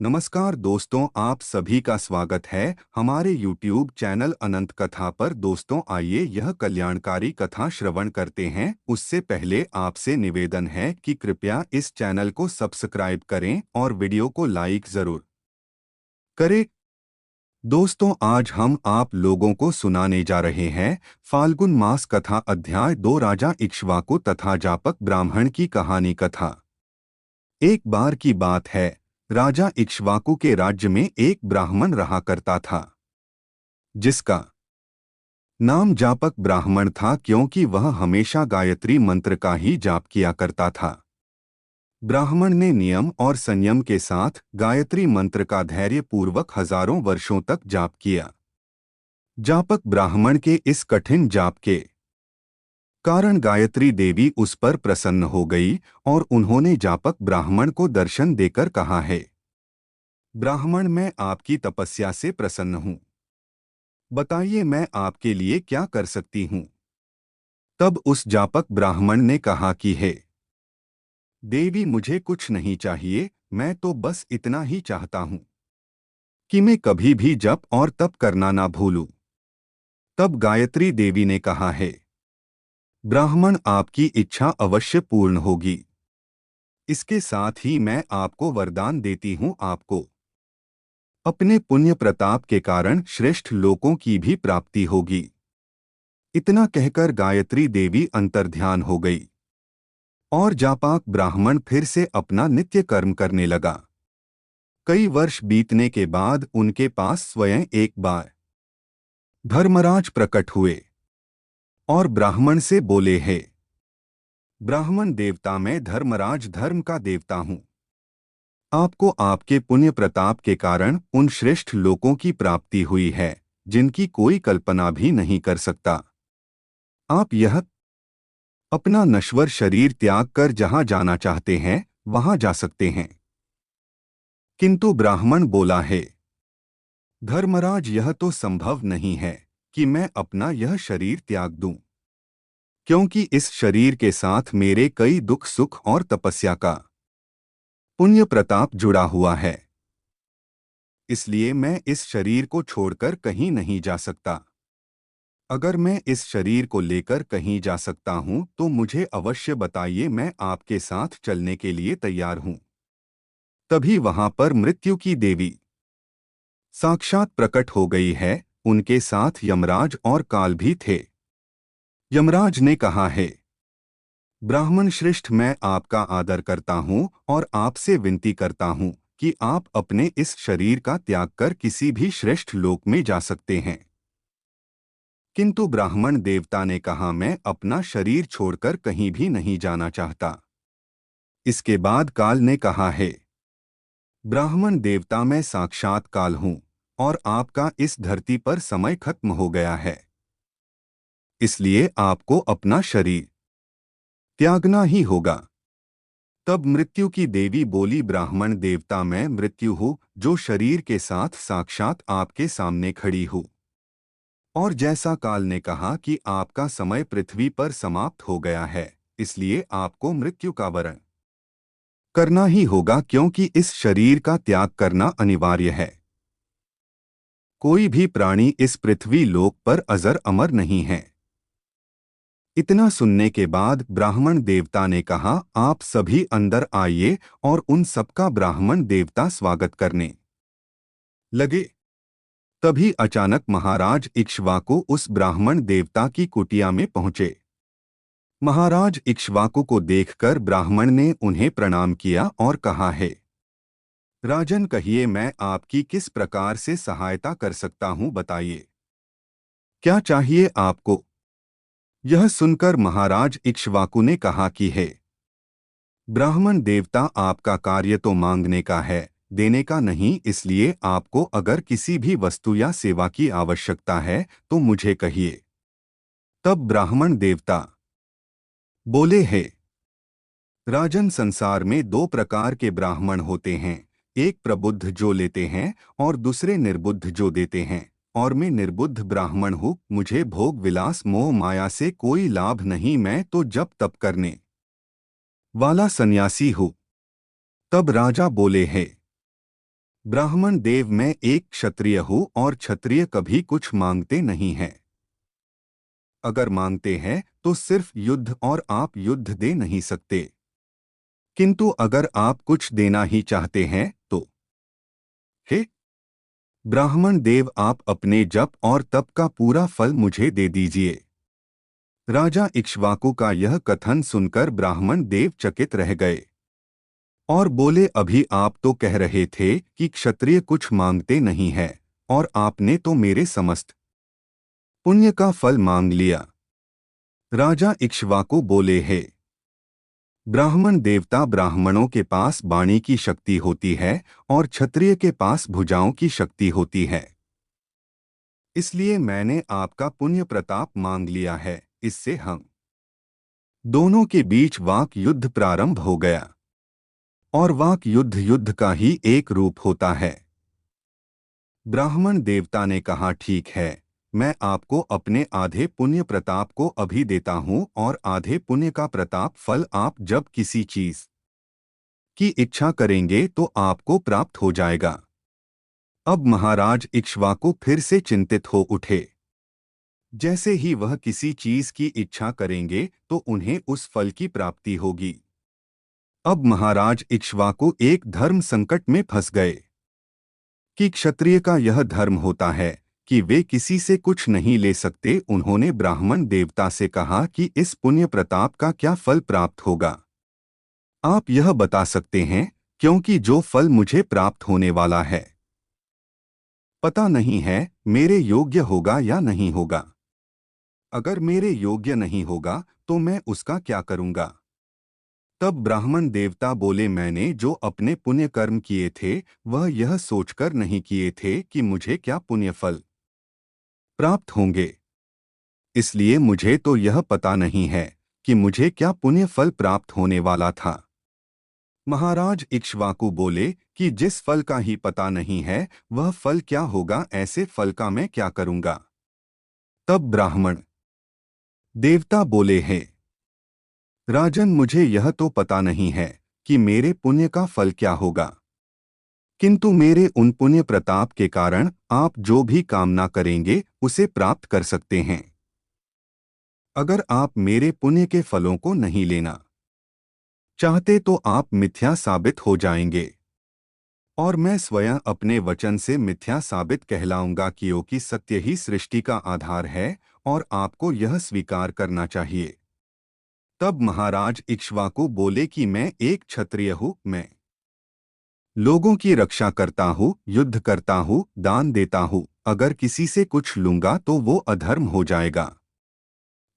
नमस्कार दोस्तों, आप सभी का स्वागत है हमारे YouTube चैनल अनंत कथा पर। दोस्तों, आइए यह कल्याणकारी कथा श्रवण करते हैं। उससे पहले आपसे निवेदन है कि कृपया इस चैनल को सब्सक्राइब करें और वीडियो को लाइक जरूर करें। दोस्तों, आज हम आप लोगों को सुनाने जा रहे हैं फाल्गुन मास कथा अध्याय 2 राजा इक्ष्वाकु तथा जापक ब्राह्मण की कहानी कथा। एक बार की बात है, राजा इक्ष्वाकु के राज्य में एक ब्राह्मण रहा करता था, जिसका नाम जापक ब्राह्मण था, क्योंकि वह हमेशा गायत्री मंत्र का ही जाप किया करता था। ब्राह्मण ने नियम और संयम के साथ गायत्री मंत्र का धैर्यपूर्वक हजारों वर्षों तक जाप किया। जापक ब्राह्मण के इस कठिन जाप के कारण गायत्री देवी उस पर प्रसन्न हो गई और उन्होंने जापक ब्राह्मण को दर्शन देकर कहा है, ब्राह्मण, मैं आपकी तपस्या से प्रसन्न हूँ। बताइए मैं आपके लिए क्या कर सकती हूँ। तब उस जापक ब्राह्मण ने कहा कि हे देवी, मुझे कुछ नहीं चाहिए, मैं तो बस इतना ही चाहता हूँ कि मैं कभी भी जप और तप करना ना भूलूं। तब गायत्री देवी ने कहा है, ब्राह्मण, आपकी इच्छा अवश्य पूर्ण होगी। इसके साथ ही मैं आपको वरदान देती हूँ, आपको अपने पुण्य प्रताप के कारण श्रेष्ठ लोकों की भी प्राप्ति होगी। इतना कहकर गायत्री देवी अंतर्ध्यान हो गई और जापाक ब्राह्मण फिर से अपना नित्य कर्म करने लगा। कई वर्ष बीतने के बाद उनके पास स्वयं एक बार धर्मराज प्रकट हुए और ब्राह्मण से बोले, है ब्राह्मण देवता, मैं धर्मराज धर्म का देवता हूँ। आपको आपके पुण्य प्रताप के कारण उन श्रेष्ठ लोकों की प्राप्ति हुई है जिनकी कोई कल्पना भी नहीं कर सकता। आप यह अपना नश्वर शरीर त्याग कर जहां जाना चाहते हैं वहां जा सकते हैं। किंतु ब्राह्मण बोला है, धर्मराज, यह तो संभव नहीं है कि मैं अपना यह शरीर त्याग दूं, क्योंकि इस शरीर के साथ मेरे कई दुख सुख और तपस्या का पुण्य प्रताप जुड़ा हुआ है। इसलिए मैं इस शरीर को छोड़कर कहीं नहीं जा सकता। अगर मैं इस शरीर को लेकर कहीं जा सकता हूं तो मुझे अवश्य बताइए, मैं आपके साथ चलने के लिए तैयार हूं। तभी वहां पर मृत्यु की देवी साक्षात प्रकट हो गई है। उनके साथ यमराज और काल भी थे। यमराज ने कहा है, ब्राह्मण श्रेष्ठ, मैं आपका आदर करता हूं और आपसे विनती करता हूं कि आप अपने इस शरीर का त्याग कर किसी भी श्रेष्ठ लोक में जा सकते हैं। किंतु ब्राह्मण देवता ने कहा, मैं अपना शरीर छोड़कर कहीं भी नहीं जाना चाहता। इसके बाद काल ने कहा है, ब्राह्मण देवता, मैं साक्षात काल हूं और आपका इस धरती पर समय खत्म हो गया है, इसलिए आपको अपना शरीर त्यागना ही होगा। तब मृत्यु की देवी बोली, ब्राह्मण देवता, मैं मृत्यु हूँ जो शरीर के साथ साक्षात आपके सामने खड़ी हूँ। और जैसा काल ने कहा कि आपका समय पृथ्वी पर समाप्त हो गया है, इसलिए आपको मृत्यु का वरण करना ही होगा, क्योंकि इस शरीर का त्याग करना अनिवार्य है। कोई भी प्राणी इस पृथ्वी लोक पर अजर अमर नहीं है। इतना सुनने के बाद ब्राह्मण देवता ने कहा, आप सभी अंदर आइए, और उन सबका ब्राह्मण देवता स्वागत करने लगे। तभी अचानक महाराज इक्ष्वाकु उस ब्राह्मण देवता की कुटिया में पहुंचे। महाराज इक्ष्वाकु को देखकर ब्राह्मण ने उन्हें प्रणाम किया और कहा है, राजन, कहिए मैं आपकी किस प्रकार से सहायता कर सकता हूं, बताइए क्या चाहिए आपको। यह सुनकर महाराज इक्ष्वाकु ने कहा कि हे ब्राह्मण देवता, आपका कार्य तो मांगने का है, देने का नहीं। इसलिए आपको अगर किसी भी वस्तु या सेवा की आवश्यकता है तो मुझे कहिए। तब ब्राह्मण देवता बोले, हे राजन, संसार में दो प्रकार के ब्राह्मण होते हैं, एक प्रबुद्ध जो लेते हैं और दूसरे निर्बुद्ध जो देते हैं। और मैं निर्बुद्ध ब्राह्मण हूँ, मुझे भोग विलास मोह माया से कोई लाभ नहीं, मैं तो जप तप करने वाला सन्यासी हूँ। तब राजा बोले, है ब्राह्मण देव, मैं एक क्षत्रिय हूँ और क्षत्रिय कभी कुछ मांगते नहीं हैं। अगर मांगते हैं तो सिर्फ युद्ध, और आप युद्ध दे नहीं सकते। किंतु अगर आप कुछ देना ही चाहते हैं तो हे ब्राह्मण देव, आप अपने जप और तप का पूरा फल मुझे दे दीजिए। राजा इक्ष्वाकु का यह कथन सुनकर ब्राह्मण देव चकित रह गए और बोले, अभी आप तो कह रहे थे कि क्षत्रिय कुछ मांगते नहीं है, और आपने तो मेरे समस्त पुण्य का फल मांग लिया। राजा इक्ष्वाकु बोले, हे ब्राह्मण देवता, ब्राह्मणों के पास वाणी की शक्ति होती है और क्षत्रिय के पास भुजाओं की शक्ति होती है। इसलिए मैंने आपका पुण्य प्रताप मांग लिया है। इससे हम दोनों के बीच वाक युद्ध प्रारंभ हो गया। और वाक युद्ध युद्ध का ही एक रूप होता है। ब्राह्मण देवता ने कहा, ठीक है, मैं आपको अपने आधे पुण्य प्रताप को अभी देता हूँ, और आधे पुण्य का प्रताप फल आप जब किसी चीज की इच्छा करेंगे तो आपको प्राप्त हो जाएगा। अब महाराज इक्ष्वाकु फिर से चिंतित हो उठे। जैसे ही वह किसी चीज की इच्छा करेंगे तो उन्हें उस फल की प्राप्ति होगी। अब महाराज इक्ष्वाकु एक धर्म संकट में फंस गए कि क्षत्रिय का यह धर्म होता है कि वे किसी से कुछ नहीं ले सकते। उन्होंने ब्राह्मण देवता से कहा कि इस पुण्य प्रताप का क्या फल प्राप्त होगा, आप यह बता सकते हैं, क्योंकि जो फल मुझे प्राप्त होने वाला है पता नहीं है मेरे योग्य होगा या नहीं होगा। अगर मेरे योग्य नहीं होगा तो मैं उसका क्या करूंगा। तब ब्राह्मण देवता बोले, मैंने जो अपने पुण्य कर्म किए थे वह यह सोचकर नहीं किए थे कि मुझे क्या पुण्य फल प्राप्त होंगे। इसलिए मुझे तो यह पता नहीं है कि मुझे क्या पुण्य फल प्राप्त होने वाला था। महाराज इक्ष्वाकु बोले कि जिस फल का ही पता नहीं है वह फल क्या होगा, ऐसे फल का मैं क्या करूंगा। तब ब्राह्मण देवता बोले, हैं राजन, मुझे यह तो पता नहीं है कि मेरे पुण्य का फल क्या होगा, किंतु मेरे उन पुण्य प्रताप के कारण आप जो भी कामना करेंगे उसे प्राप्त कर सकते हैं। अगर आप मेरे पुण्य के फलों को नहीं लेना चाहते तो आप मिथ्या साबित हो जाएंगे, और मैं स्वयं अपने वचन से मिथ्या साबित कहलाऊंगा, क्योंकि सत्य ही सृष्टि का आधार है और आपको यह स्वीकार करना चाहिए। तब महाराज इक्ष्वाकु बोले कि मैं एक क्षत्रिय हूँ, मैं लोगों की रक्षा करता हूँ, युद्ध करता हूँ, दान देता हूँ। अगर किसी से कुछ लूंगा तो वो अधर्म हो जाएगा।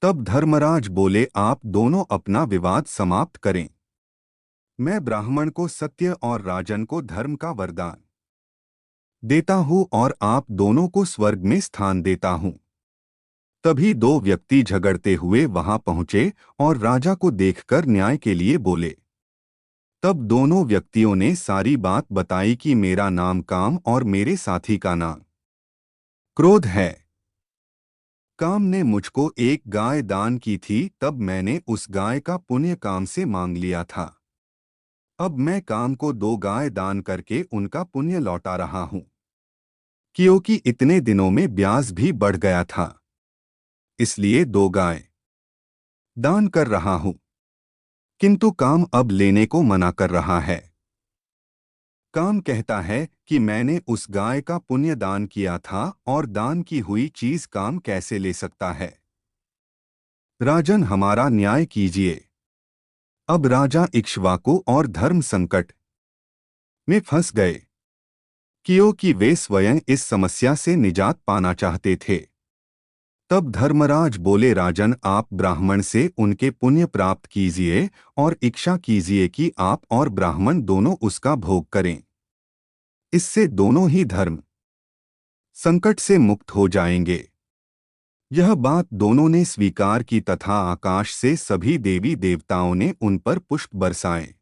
तब धर्मराज बोले, आप दोनों अपना विवाद समाप्त करें। मैं ब्राह्मण को सत्य और राजन को धर्म का वरदान देता हूँ और आप दोनों को स्वर्ग में स्थान देता हूँ। तभी दो व्यक्ति झगड़ते हुए वहां पहुंचे और राजा को देखकर न्याय के लिए बोले। तब दोनों व्यक्तियों ने सारी बात बताई कि मेरा नाम काम और मेरे साथी का नाम क्रोध है। काम ने मुझको एक गाय दान की थी, तब मैंने उस गाय का पुण्य काम से मांग लिया था। अब मैं काम को 2 गाय दान करके उनका पुण्य लौटा रहा हूं, क्योंकि इतने दिनों में ब्याज भी बढ़ गया था, इसलिए 2 गाय दान कर रहा हूं। किंतु काम अब लेने को मना कर रहा है। काम कहता है कि मैंने उस गाय का पुण्य दान किया था और दान की हुई चीज काम कैसे ले सकता है। राजन, हमारा न्याय कीजिए। अब राजा इक्ष्वाकु और धर्म संकट में फंस गए, क्योंकि वे स्वयं इस समस्या से निजात पाना चाहते थे। तब धर्मराज बोले, राजन, आप ब्राह्मण से उनके पुण्य प्राप्त कीजिए और इच्छा कीजिए कि आप और ब्राह्मण दोनों उसका भोग करें। इससे दोनों ही धर्म संकट से मुक्त हो जाएंगे। यह बात दोनों ने स्वीकार की तथा आकाश से सभी देवी देवताओं ने उन पर पुष्प बरसाए।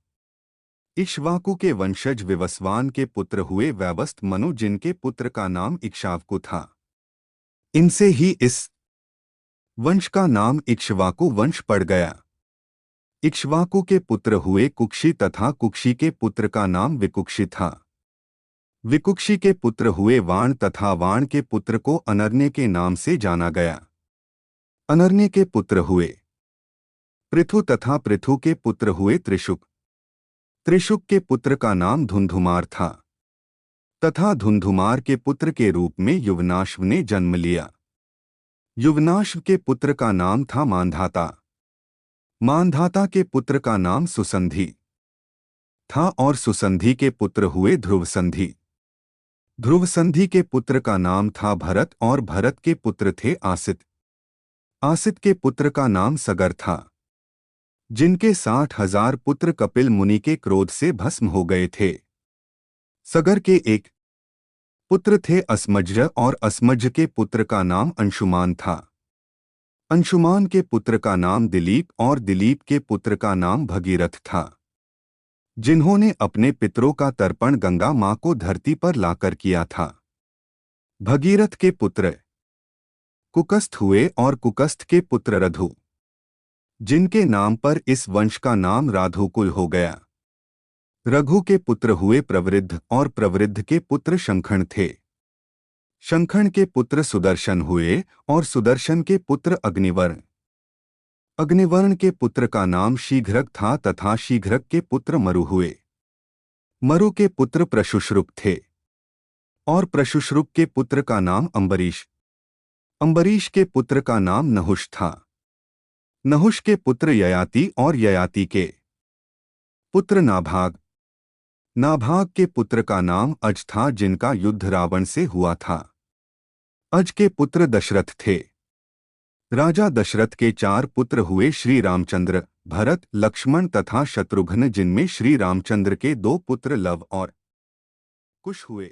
इक्ष्वाकु के वंशज विवस्वान के पुत्र हुए वैवस्त मनु, जिनके पुत्र का नाम इक्ष्वाकु था। इनसे ही इस वंश का नाम इक्ष्वाकु वंश पड़ गया। इक्ष्वाकु के पुत्र हुए कुक्षी तथा कुक्षी के पुत्र का नाम विकुक्षी था। विकुक्षी के पुत्र हुए वाण तथा वाण के पुत्र को अनर्ण्य के नाम से जाना गया। अनर्ण्य के पुत्र हुए पृथु तथा पृथु के पुत्र हुए त्रिशुक। त्रिशुक के पुत्र का नाम धुंधुमार था तथा धुंधुमार के पुत्र के रूप में युवनाश्व ने जन्म लिया। युवनाश्व के पुत्र का नाम था मांधाता। मांधाता के पुत्र का नाम सुसंधि था और सुसंधि के पुत्र हुए ध्रुवसंधि। ध्रुवसंधि के पुत्र का नाम था भरत और भरत के पुत्र थे आसित। आसित के पुत्र का नाम सगर था, जिनके 60,000 पुत्र कपिल मुनि के क्रोध से भस्म हो गए थे। सगर के एक पुत्र थे अस्मज्र और अस्मज्र के पुत्र का नाम अंशुमान था। अंशुमान के पुत्र का नाम दिलीप और दिलीप के पुत्र का नाम भगीरथ था, जिन्होंने अपने पितरों का तर्पण गंगा मां को धरती पर लाकर किया था। भगीरथ के पुत्र कुकस्थ हुए और कुकस्थ के पुत्र रधु, जिनके नाम पर इस वंश का नाम राधोकुल हो गया। रघु के पुत्र हुए प्रवृद्ध और प्रवृद्ध के पुत्र शंखण थे। शंखण के पुत्र सुदर्शन हुए और सुदर्शन के पुत्र अग्निवर्ण। अग्निवर्ण के पुत्र का नाम शीघ्रक था तथा शीघ्रक के पुत्र मरु हुए। मरु के पुत्र प्रशुश्रुक थे और प्रशुश्रुक के पुत्र का नाम अम्बरीश। अम्बरीश के पुत्र का नाम नहुष था। नहुष के पुत्र ययाति और ययाति के पुत्र नाभाग। नाभाग के पुत्र का नाम अज था, जिनका युद्ध रावण से हुआ था। अज के पुत्र दशरथ थे। राजा दशरथ के 4 पुत्र हुए श्री रामचंद्र, भरत, लक्ष्मण तथा शत्रुघ्न, जिनमें श्री रामचंद्र के 2 पुत्र लव और कुश हुए।